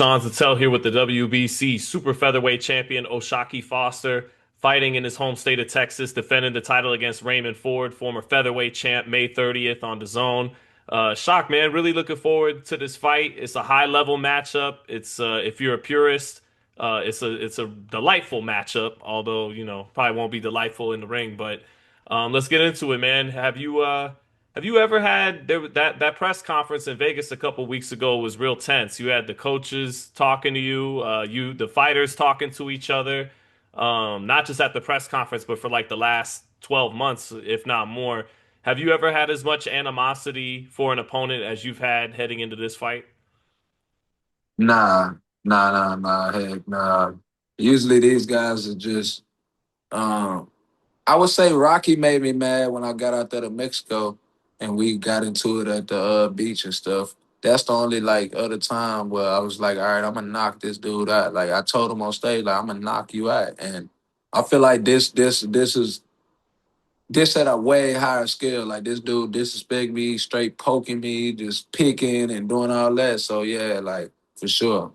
Sean Zattel here with the WBC Super Featherweight Champion Oshaki Foster, fighting in his home state of Texas, defending the title against Raymond Ford, former featherweight champ, May 30th on the Zone. Shock, man, really looking forward to this fight. It's a high level matchup. It's if you're a purist, it's a delightful matchup. Although probably won't be delightful in the ring, but let's get into it, man. Have you ever had that press conference in Vegas a couple weeks ago was real tense. You had the coaches talking to you, the fighters talking to each other, not just at the press conference, but for like the last 12 months, if not more. Have you ever had as much animosity for an opponent as you've had heading into this fight? Nah, nah. Heck, nah. Usually these guys are just. Um, I would say Rocky made me mad when I got out there to Mexico, and we got into it at the beach and stuff. That's the only like other time where I was like, all right, I'm gonna knock this dude out. Like I told him on stage, like I'm gonna knock you out, and I feel like this at a way higher scale. Like this dude disrespect me, straight poking me, just picking and doing all that. So yeah, like for sure.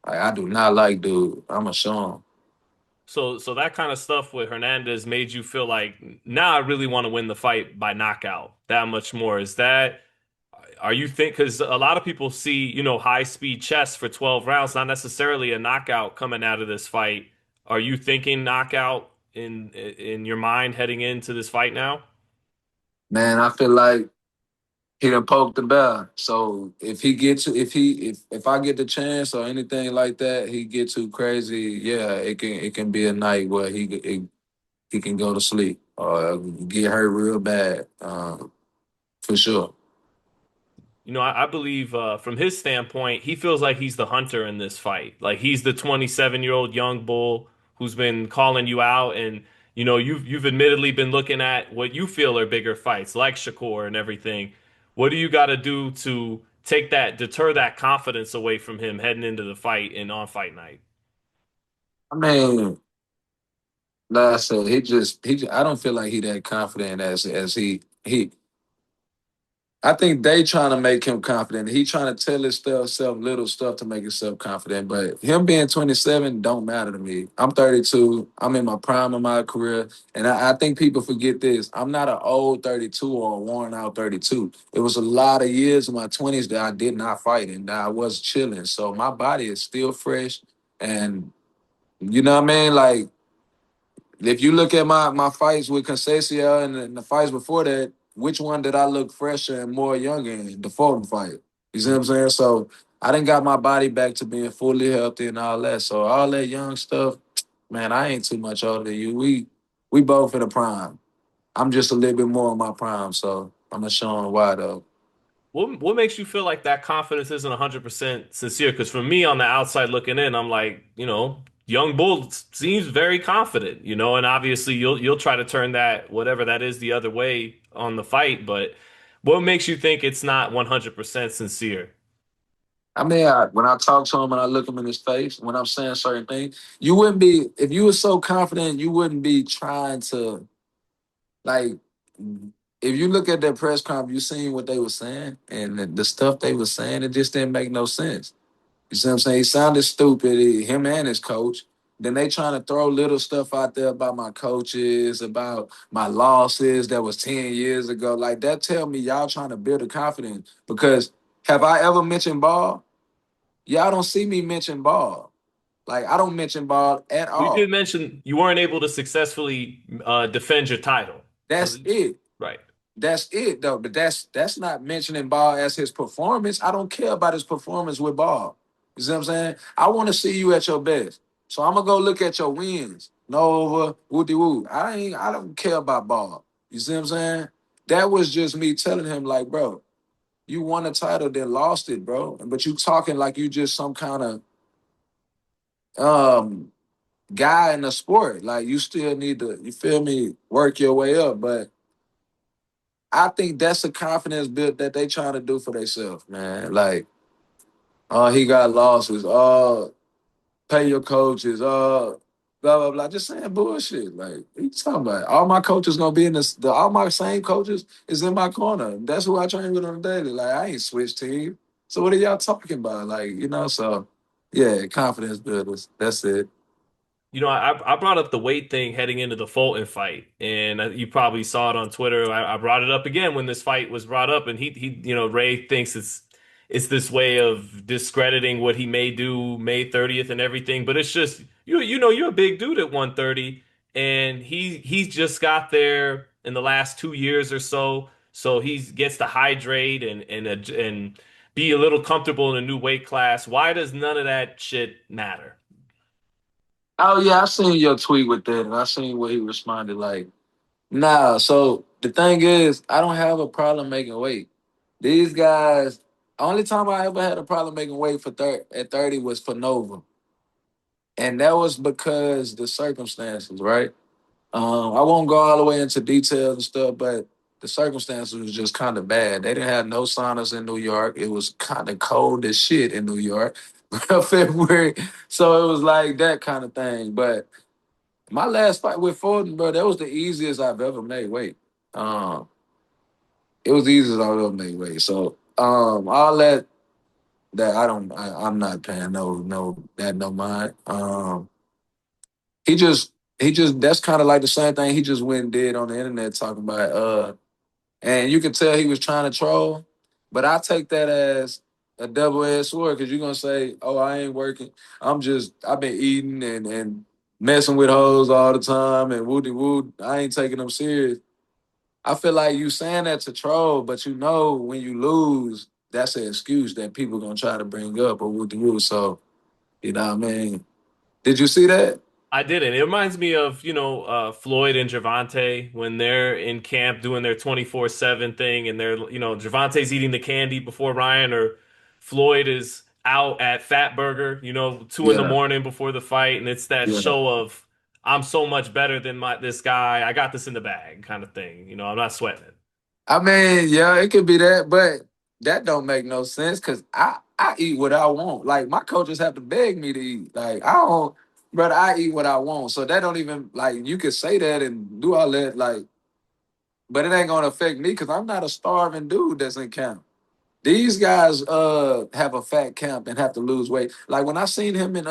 Like I do not like dude. I'ma show him. So that kind of stuff with Hernandez made you feel like now I really want to win the fight by knockout that much more. Is that are you think because a lot of people see, high speed chess for 12 rounds, not necessarily a knockout coming out of this fight. Are you thinking knockout in your mind heading into this fight now? Man, I feel like he done poked the bear. So if he gets if I get the chance or anything like that, he get too crazy. Yeah, it can be a night where he can go to sleep or get hurt real bad. For sure. I believe from his standpoint, he feels like he's the hunter in this fight. Like he's the 27-year-old young bull who's been calling you out, and you've admittedly been looking at what you feel are bigger fights, like Shakur and everything. What do you got to do to deter that confidence away from him heading into the fight and on fight night? I mean, like I said, I don't feel like he that confident as he I think they trying to make him confident. He trying to tell himself little stuff to make himself confident. But him being 27 don't matter to me. I'm 32. I'm in my prime of my career. And I think people forget this. I'm not an old 32 or a worn out 32. It was a lot of years in my 20s that I did not fight and that I was chilling. So my body is still fresh. And you know what I mean? Like if you look at my fights with Conceição and the fights before that, which one did I look fresher and more younger in? The Fulton fight. You see what I'm saying? So I didn't got my body back to being fully healthy and all that. So all that young stuff, man, I ain't too much older than you. We both in the prime. I'm just a little bit more in my prime, so I'm gonna show him why though. What makes you feel like that confidence isn't 100% sincere? Because for me on the outside looking in, I'm like, young bull seems very confident, and obviously you'll try to turn that whatever that is the other way on the fight, but what makes you think it's not 100% sincere? I mean, when I talk to him and I look him in his face, when I'm saying certain things, you wouldn't be if you were so confident, you wouldn't be trying to like if you look at their press conference, you seen what they were saying and the stuff they were saying, it just didn't make no sense. You see what I'm saying? He sounded stupid, him and his coach. Then they trying to throw little stuff out there about my coaches, about my losses that was 10 years ago. Like that tell me y'all trying to build a confidence. Because have I ever mentioned ball? Y'all don't see me mention ball. Like I don't mention ball at We did all. mention you weren't able to successfully defend your title. So, That's it. right. That's it though. But that's not mentioning Ball as his performance. I don't care about his performance with Ball. You see what I'm saying? I want to see you at your best. So I'm gonna go look at your wins. Nova, woody woo. I don't care about Ball. You see what I'm saying? That was just me telling him, like, bro, you won a title, then lost it, bro. But you talking like you just some kind of um guy in the sport. Like you still need to, you feel me, work your way up. But I think that's a confidence build that they trying to do for themselves, man. Like, oh, he got losses. Oh, pay your coaches. Oh, blah blah blah. Just saying bullshit. Like, what you talking about? All my coaches gonna be in this. All my same coaches is in my corner. That's who I train with on a daily. Like, I ain't switched team. So what are y'all talking about? Like, so. Yeah, confidence builders. That's it. I brought up the weight thing heading into the Fulton fight, and you probably saw it on Twitter. I brought it up again when this fight was brought up, and Ray thinks it's this way of discrediting what he may do May 30th and everything, but it's just you're a big dude at 130, and he just got there in the last 2 years or so he gets to hydrate and be a little comfortable in a new weight class. Why does none of that shit matter? Oh yeah, I seen your tweet with that, and I seen what he responded like. Nah, so the thing is, I don't have a problem making weight. These guys, only time I ever had a problem making weight at 30 was for Nova. And that was because the circumstances, right? I won't go all the way into details and stuff, but the circumstances was just kind of bad. They didn't have no saunas in New York. It was kind of cold as shit in New York, February. So it was like that kind of thing. But my last fight with Forden, bro, that was the easiest I've ever made weight. Um, it was the easiest I've ever made weight. So all that I'm not paying no mind. He just that's kind of like the same thing he just went and did on the internet talking about and you can tell he was trying to troll, but I take that as a double-edged sword because you're gonna say, "Oh, I ain't working. I've been eating and messing with hoes all the time and woody woo. I ain't taking them serious." I feel like you saying that to troll, but you know when you lose, that's an excuse that people gonna try to bring up or woody woo. So you know what I mean? Did you see that? I didn't. It reminds me of, Floyd and Gervonta when they're in camp doing their 24/7 thing and Gervonta's eating the candy before Ryan or Floyd is out at Fat Burger, 2 in the Yeah, morning before the fight. And it's that yeah. show of I'm so much better than this guy. I got this in the bag kind of thing. I'm not sweating it. I mean, yeah, it could be that, but that don't make no sense because I eat what I want. Like my coaches have to beg me to eat. Like I don't, but I eat what I want. So that don't even like you could say that and do all that, like, but it ain't gonna affect me because I'm not a starving dude that's in camp. These guys have a fat camp and have to lose weight. Like when I seen him in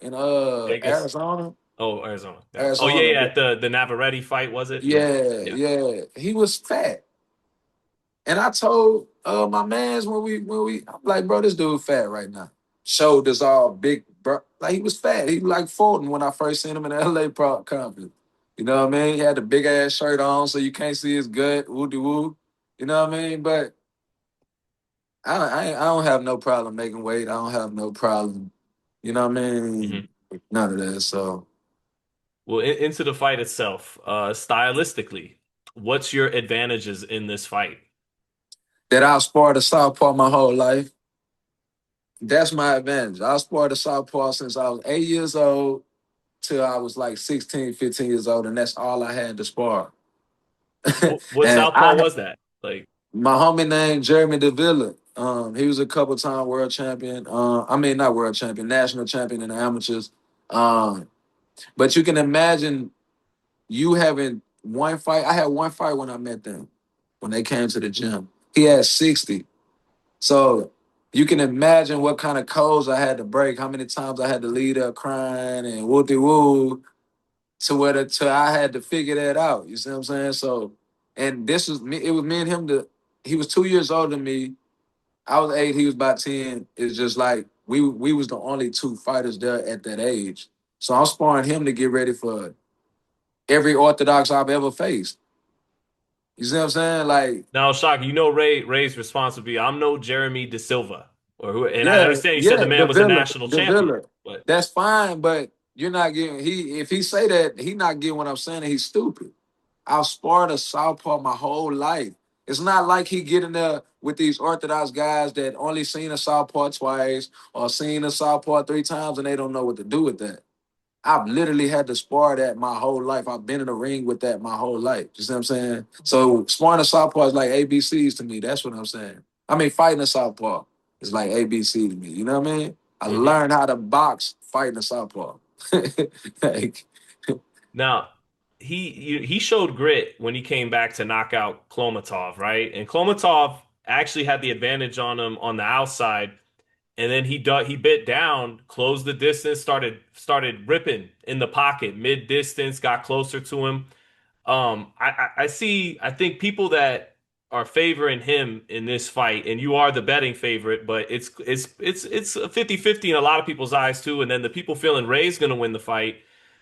Vegas. Arizona, Oh, Arizona. Yeah. Oh, yeah, Arizona, yeah. At the Navarrete fight, was it? Yeah. yeah, Yeah. yeah, he was fat. And I told my mans when we I'm like, bro, this dude fat right now. Shoulders all big, bro. Like he was fat. He was like Fulton when I first seen him in the LA Pro conference. You know what I mean? He had the big ass shirt on, so you can't see his gut, woo de woo. You know what I mean? But I don't have no problem making weight. I don't have no problem. You know what I hmm mean? None of that. So Well, into the fight itself, stylistically, what's your advantages in this fight? that I sparred a southpaw my whole life. That's my advantage. I sparred a southpaw since I was 8 years old till I was like 16, 15 years old, and that's all I had to spar. What And southpaw was that? Like, my homie named Jeremy DeVilla. He was a couple time world champion. I mean, not world champion, national champion in the amateurs. Um, but you can imagine you having one fight. I had one fight when I met them when they came to the gym. He had 60. So you can imagine what kind of codes I had to break, how many times I had to lead up crying and woo woo to where to I had to figure that out. You see what I'm saying? So, and this was me. It was me and him. He was 2 years older than me. I was 8. He was about 10. It's just like we was the only two fighters there at that age. So I'm sparring him to get ready for every orthodox I've ever faced. You see what I'm saying? Like, now, Shock, Ray's response would be, "I'm no Jeremy De Silva," or who? And I yeah, understand you said the yeah, man was a Davila, national champion, Davila. but That's fine, but you're not getting he if he say that, he not getting what I'm saying, he's stupid. I've sparred a southpaw my whole life. It's not like he getting there with these orthodox guys that only seen a southpaw twice or seen a southpaw 3 times and they don't know what to do with that. I've literally had to spar that my whole life. I've been in the ring with that my whole life. You see what I'm saying? So sparring a southpaw is like ABCs to me. That's what I'm saying. I mean, fighting a southpaw is like ABC to me. You know what I mean? I Mhm. learned how to box fighting a southpaw. Like, Now, he showed grit when he came back to knock out Klomatov, right? And Klomatov actually had the advantage on him on the outside. and then he bit down, closed the distance, started ripping in the pocket, mid distance, got closer to him. I see. I think people that are favoring him in this fight, and you are the betting favorite, but it's a 50-50 in a lot of people's eyes too. And then the people feeling Ray's going to win the fight,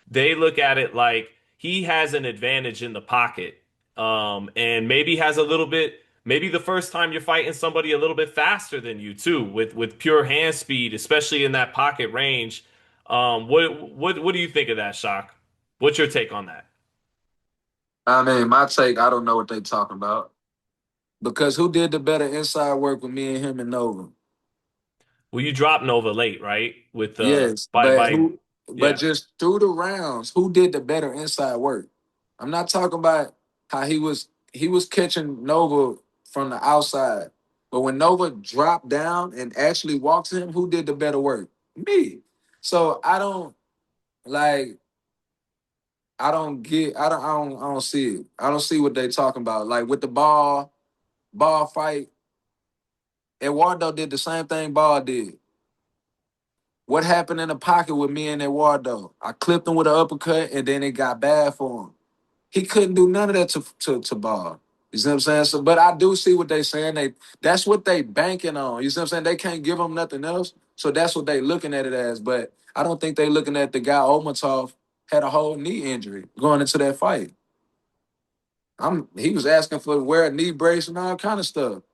they look at it like he has an advantage in the pocket, and maybe has a little bit. Maybe the first time you're fighting somebody a little bit faster than you too, with pure hand speed, especially in that pocket range. What do you think of that, Shock? What's your take on that? I mean, my take, I don't know what they talking about. Because who did the better inside work with me and him and Nova? Well, you dropped Nova late, right? With Yes, but by who? But yeah. just through the rounds, who did the better inside work? I'm not talking about how he was catching Nova from the outside, but when Nova dropped down and actually walked to him, who did the better work? Me. So I don't like. I don't see it. I don't see what they talking about. Like with the ball fight, Eduardo did the same thing Ball did. What happened in the pocket with me and Eduardo? I clipped him with an uppercut, and then it got bad for him. He couldn't do none of that to Ball. You see what I'm saying? So, but I do see what they saying. That's what they banking on. You see what I'm saying? They can't give him nothing else, so that's what they looking at it as. But I don't think they looking at the guy Omatov had a whole knee injury going into that fight. He was asking for wear a knee brace and all kind of stuff.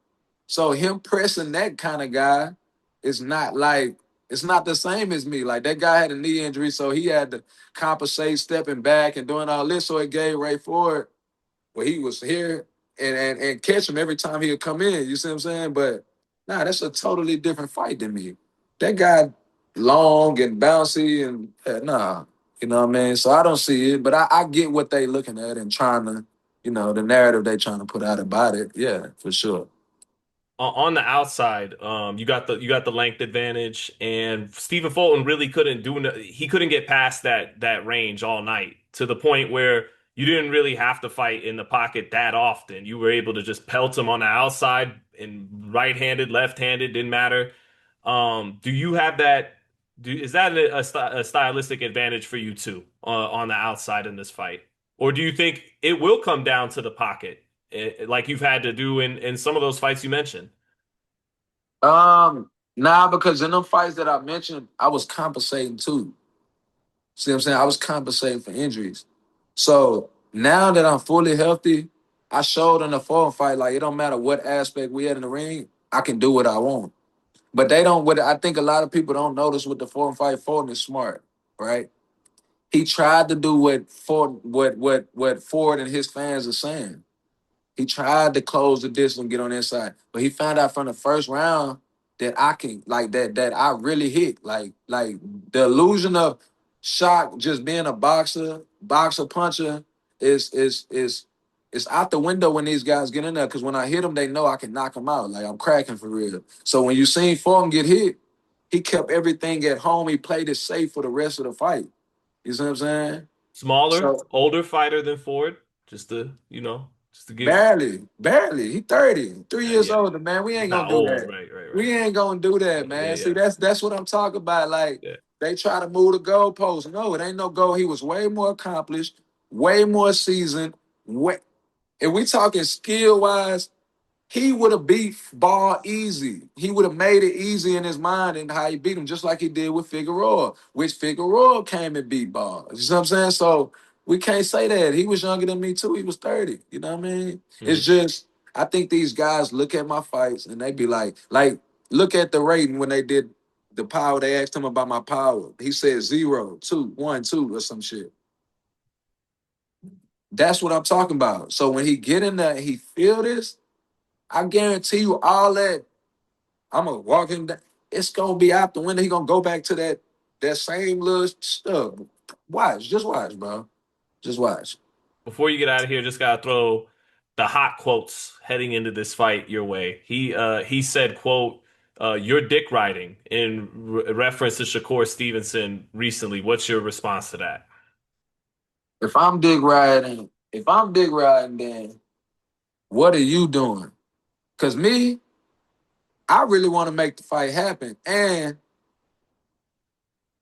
So him pressing that kind of guy is not like it's not the same as me. Like that guy had a knee injury, so he had to compensate, stepping back and doing all this. So it gave Ray Ford where he was here and catch him every time he would come in. You see what I'm saying? But nah, that's a totally different fight than me. That guy long and bouncy and nah, you know what I mean? So I don't see it, but I get what they looking at and trying to, the narrative they trying to put out about it. Yeah, for sure. On the outside, you got the length advantage, and Stephen Fulton really couldn't do he couldn't get past that range all night to the point where you didn't really have to fight in the pocket that often. You were able to just pelt him on the outside and right-handed, left-handed, didn't matter. Do you have that? Is that a stylistic advantage for you too on the outside in this fight, or do you think it will come down to the pocket, like you've had to do in some of those fights you mentioned? Nah, because in them fights that I mentioned, I was compensating too. See what I'm saying? I was compensating for injuries. So now that I'm fully healthy, I showed in the fourth fight, like it don't matter what aspect we had in the ring, I can do what I want. But they don't what I think a lot of people don't notice with the fourth fight, Fulton is smart, right? He tried to do what Ford and his fans are saying. He tried to close the distance and get on the inside, but he found out from the first round that I can like that I really hit. Like the illusion of shock just being a boxer puncher is out the window when these guys get in there. Because when I hit them, they know I can knock them out. Like I'm cracking for real. So when you seen Fulton get hit, he kept everything at home. He played it safe for the rest of the fight. You see what I'm saying? Smaller, So older fighter than Ford, just to give. barely. He 30, 3 years Yeah, older, man. We he's ain't gonna not do old, that. right, right, right. We ain't gonna do that, Yeah, man. See, yeah, that's what I'm talking about. Like yeah. they try to move the goalposts. No, it ain't no goal. He was way more accomplished, way more seasoned. Way, if we talking skill wise, he would have beat Ball easy. He would have made it easy in his mind and how he beat him, just like he did with Figueroa, which Figueroa came and beat Ball. You know what I'm saying? So we can't say that. He was younger than me too. He was 30. You know what I mean? It's Mhm. just I think these guys look at my fights and they be like, look at the rating when they did the power. They asked him about my power. He said 0, 2, 1, 2, or some shit. That's what I'm talking about. So when he get in there, and he feel this. I guarantee you all that I'm gonna walk him down. It's gonna be out the window. He gonna go back to that same little stuff. Watch, just watch, bro. Just watch. Before you get out of here, just gotta throw the hot quotes heading into this fight your way. He said, "quote You're dick riding" in reference to Shakur Stevenson recently. What's your response to that? If I'm dick riding, then what are you doing? Cause me, I really want to make the fight happen, and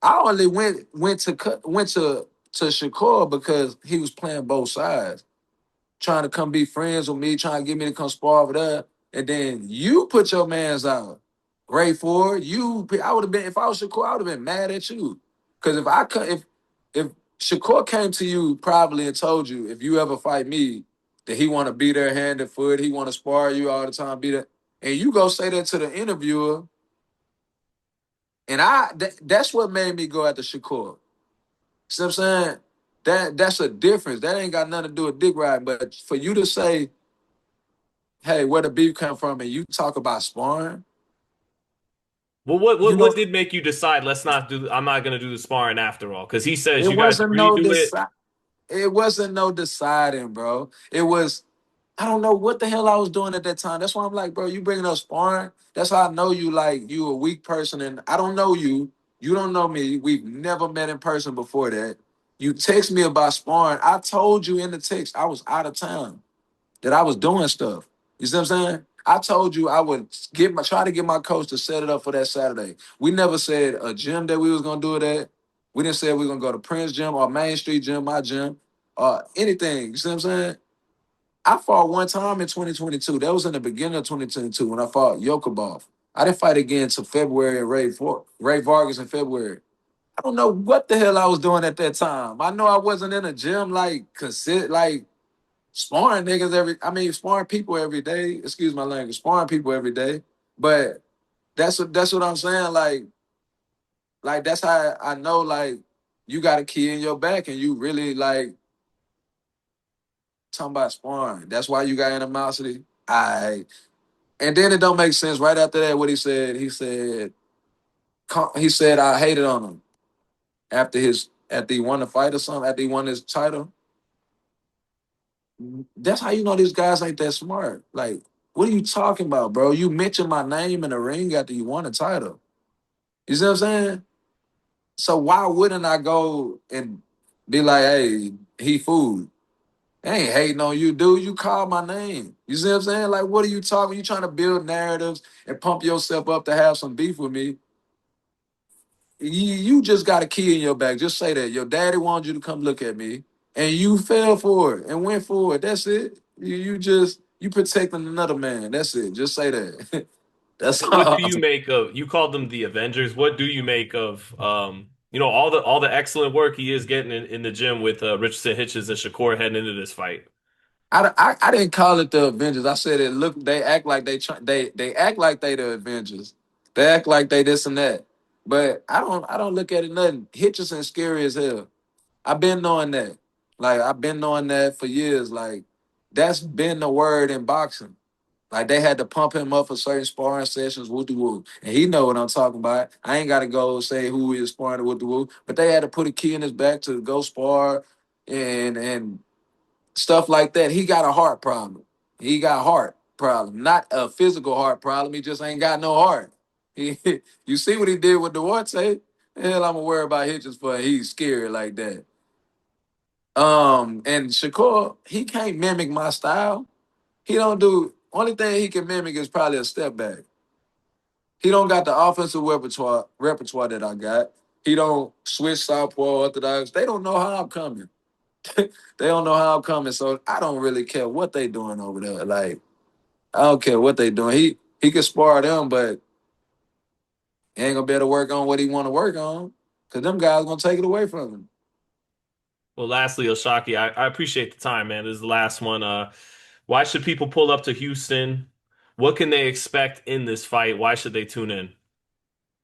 I only went to Shakur because he was playing both sides, trying to come be friends with me, trying to get me to come spar over there. And then you put your mans out. Great for you. I would have been if I was Shakur, I would have been mad at you. Because if Shakur came to you probably and told you if you ever fight me that he want to be there hand and foot, he want to spar you all the time, be there, and you go say that to the interviewer, and that's what made me go after Shakur. See what I'm saying? That's a difference. That ain't got nothing to do with dick riding. But for you to say, hey, where the beef come from, and you talk about sparring, Well, what you what know, what did make you decide let's not do I'm not gonna do the sparring after all? Because he says it you guys wasn't agreed no to it. decide. It wasn't no deciding, bro. It was I don't know what the hell I was doing at that time. That's why I'm like, bro, you bringing up sparring. That's how I know you like you a weak person, and I don't know you. You don't know me. We've never met in person before that. You text me about sparring. I told you in the text I was out of town, that I was doing stuff. You see what I'm saying? I told you I would try to get my coach to set it up for that Saturday. We never said a gym that we was gonna do it at. We didn't say we were gonna go to Prince Gym or Main Street Gym, my gym, or anything. You see what I'm saying? I fought one time in 2022. That was in the beginning of 2022 when I fought Yokubov. I didn't fight again until February and Ray Vargas in February. I don't know what the hell I was doing at that time. I know I wasn't in a gym like sparring niggas sparring people every day. Excuse my language, sparring people every day. But that's what I'm saying. Like that's how I know like you got a key in your back and you really like talking about sparring. That's why you got animosity. I and then it don't make sense. Right after that, what he said I hated on him after he won the fight or something, after he won his title. That's how you know these guys ain't that smart. Like, what are you talking about, bro? You mentioned my name in the ring after you won the title. You see what I'm saying? So why wouldn't I go and be like, hey, he fooled? I ain't hating on you, dude. You called my name. You see what I'm saying? Like, what are you talking? You trying to build narratives and pump yourself up to have some beef with me. You just got a key in your back. Just say that. Your daddy wanted you to come look at me. And you fell for it and went for it. That's it. You protecting another man. That's it. Just say that. That's What all. do you make of you called them the Avengers? What do you make of all the excellent work he is getting in the gym with Richardson Hitchens and Shakur heading into this fight? I didn't call it the Avengers. I said it. Look, they act like they act like they the Avengers. They act like they this and that. But I don't look at it nothing. Hitchison scary as hell. I've been knowing that. Like I've been knowing that for years. Like that's been the word in boxing. Like they had to pump him up for certain sparring sessions, woo de woo. And he know what I'm talking about. I ain't gotta go say who is sparring woo de woo, but they had to put a key in his back to go spar and stuff like that. He got a heart problem. He got a heart problem, not a physical heart problem. He just ain't got no heart. He, you see what he did with Duarte? Hell, I'm gonna worry about Hitchens for he's scared like that. And Shakur, he can't mimic my style. He don't do only thing he can mimic is probably a step back. He don't got the offensive repertoire that I got. He don't switch southpaw orthodox. They don't know how I'm coming. They don't know how I'm coming. So I don't really care what they doing over there. Like I don't care what they doing. He can spar them, but he ain't gonna be able to work on what he want to work on. Cause them guys gonna take it away from him. Well, lastly, Oshaki, I appreciate the time, man. This is the last one. Why should people pull up to Houston? What can they expect in this fight? Why should they tune in?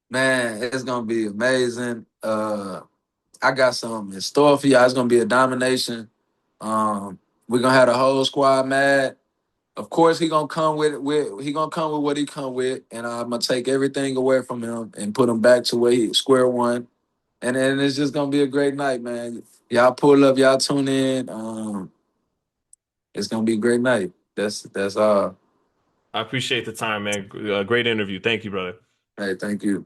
Man, it's gonna be amazing. I got something in store for y'all. It's gonna be a domination. We're gonna have the whole squad mad. Of course, he gonna come with what he come with, and I'm gonna take everything away from him and put him back to where he square one. And then it's just gonna be a great night, man. Y'all pull up, y'all tune in. It's gonna be a great night. That's all. I appreciate the time, man. Great interview. Thank you, brother. Hey, thank you.